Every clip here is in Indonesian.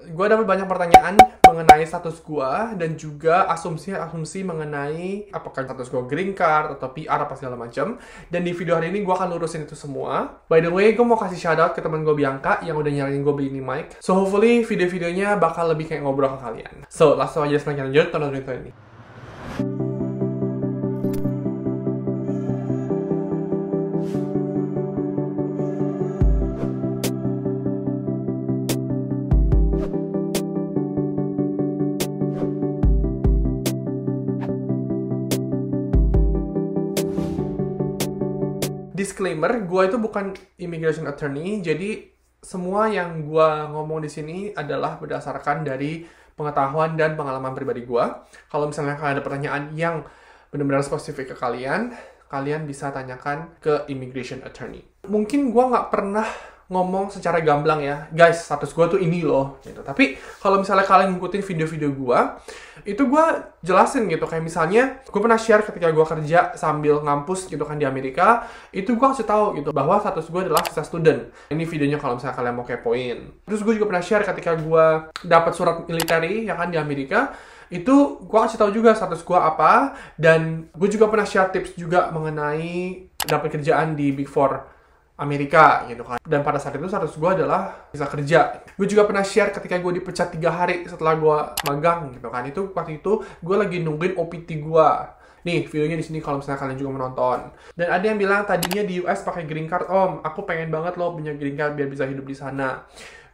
gue dapat banyak pertanyaan mengenai status gue dan juga asumsi-asumsi mengenai apakah status gue green card atau PR apa segala macam. Dan di video hari ini gue akan lurusin itu semua. By the way, gue mau kasih shoutout ke teman gue Bianca yang udah nyaranin gue beli ini mic. So hopefully video-videonya bakal lebih kayak ngobrol ke kalian. So langsung aja sebelum lanjut, tonton video ini. Disclaimer, gue itu bukan immigration attorney, jadi semua yang gue ngomong di sini adalah berdasarkan dari pengetahuan dan pengalaman pribadi gue. Kalau misalnya kalian ada pertanyaan yang benar-benar spesifik ke kalian, kalian bisa tanyakan ke immigration attorney. Mungkin gue nggak pernah ngomong secara gamblang ya, guys, status gue tuh ini loh, gitu. Tapi kalau misalnya kalian ngikutin video-video gue, itu gue jelasin gitu, kayak misalnya gue pernah share ketika gue kerja sambil ngampus gitu kan di Amerika, itu gue kasih tahu gitu bahwa status gue adalah visa student. Ini videonya kalau misalnya kalian mau kepoin. Terus gue juga pernah share ketika gue dapat surat military ya kan di Amerika, itu gue kasih tahu juga status gue apa, dan gue juga pernah share tips juga mengenai dapat kerjaan di Big Four Amerika gitu kan. Dan pada saat itu status gue adalah bisa kerja. Gue juga pernah share ketika gue dipecat 3 hari setelah gue magang gitu kan. Itu waktu itu gue lagi nungguin OPT gue. Nih videonya di sini kalau misalnya kalian juga menonton. Dan ada yang bilang tadinya di US pakai green card, Om. Aku pengen banget loh punya green card biar bisa hidup di sana.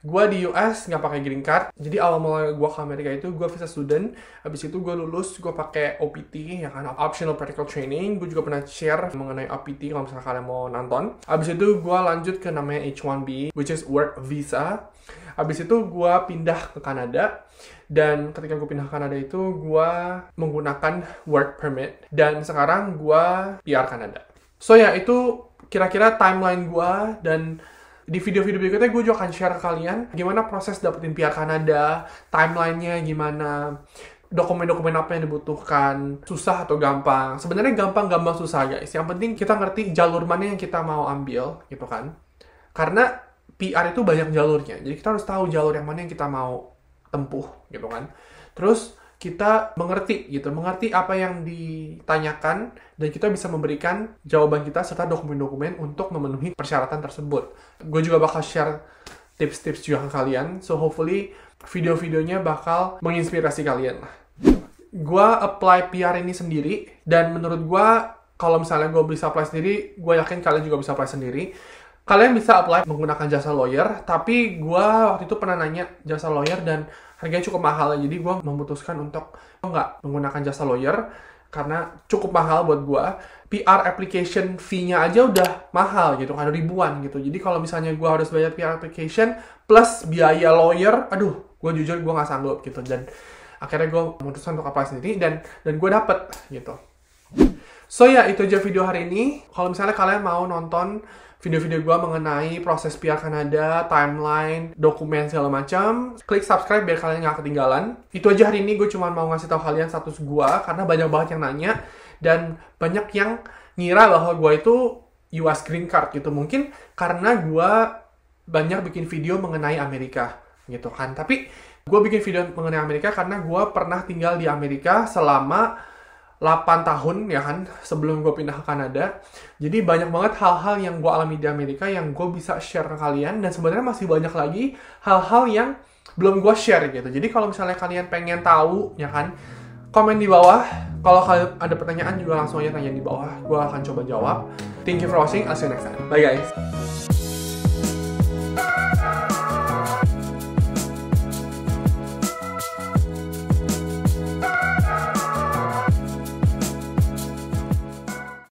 Gue di US nggak pakai green card, jadi awal mulai gue ke Amerika itu gue visa student. Habis itu gue lulus, gue pakai OPT, ya kan, optional practical training. Gue juga pernah share mengenai OPT kalau misalnya kalian mau nonton. Habis itu gue lanjut ke namanya H1B, which is work visa. Habis itu gue pindah ke Kanada. Dan ketika gue pindah ke Kanada itu gue menggunakan work permit. Dan sekarang gue PR Kanada. So ya, itu kira-kira timeline gue. Dan di video-video berikutnya gue juga akan share ke kalian gimana proses dapetin PR Kanada, timelinenya gimana, dokumen-dokumen apa yang dibutuhkan, susah atau gampang. Sebenarnya gampang-gampang susah guys. Yang penting kita ngerti jalur mana yang kita mau ambil gitu kan. Karena PR itu banyak jalurnya. Jadi kita harus tahu jalur yang mana yang kita mau tempuh gitu kan. Terus kita mengerti apa yang ditanyakan, dan kita bisa memberikan jawaban kita serta dokumen-dokumen untuk memenuhi persyaratan tersebut. Gue juga bakal share tips-tips juga ke kalian, so hopefully video-videonya bakal menginspirasi kalian lah. Gue apply PR ini sendiri, dan menurut gue kalau misalnya gue bisa apply sendiri, gue yakin kalian juga bisa apply sendiri. Kalian bisa apply menggunakan jasa lawyer, tapi gue waktu itu pernah nanya jasa lawyer dan harganya cukup mahal, jadi gue memutuskan untuk nggak menggunakan jasa lawyer karena cukup mahal buat gue. PR application fee-nya aja udah mahal gitu kan, ribuan gitu. Jadi kalau misalnya gue harus bayar PR application plus biaya lawyer, aduh, gue jujur gue nggak sanggup gitu. Dan akhirnya gue memutuskan untuk apply sendiri, dan gue dapet gitu. So ya, itu aja video hari ini. Kalau misalnya kalian mau nonton video-video gue mengenai proses PR Kanada, timeline, dokumen segala macam, klik subscribe biar kalian nggak ketinggalan. Itu aja hari ini, gue cuma mau ngasih tahu kalian status gue karena banyak banget yang nanya dan banyak yang ngira bahwa gue itu US Green Card gitu. Mungkin karena gue banyak bikin video mengenai Amerika gitu kan. Tapi gue bikin video mengenai Amerika karena gue pernah tinggal di Amerika selama 8 tahun ya kan, sebelum gue pindah ke Kanada. Jadi banyak banget hal-hal yang gue alami di Amerika yang gue bisa share ke kalian, dan sebenarnya masih banyak lagi hal-hal yang belum gue share gitu. Jadi kalau misalnya kalian pengen tahu ya kan, komen di bawah. Kalau kalian ada pertanyaan juga langsung aja tanya di bawah, gue akan coba jawab. Thank you for watching, I'll see you next time. Bye guys.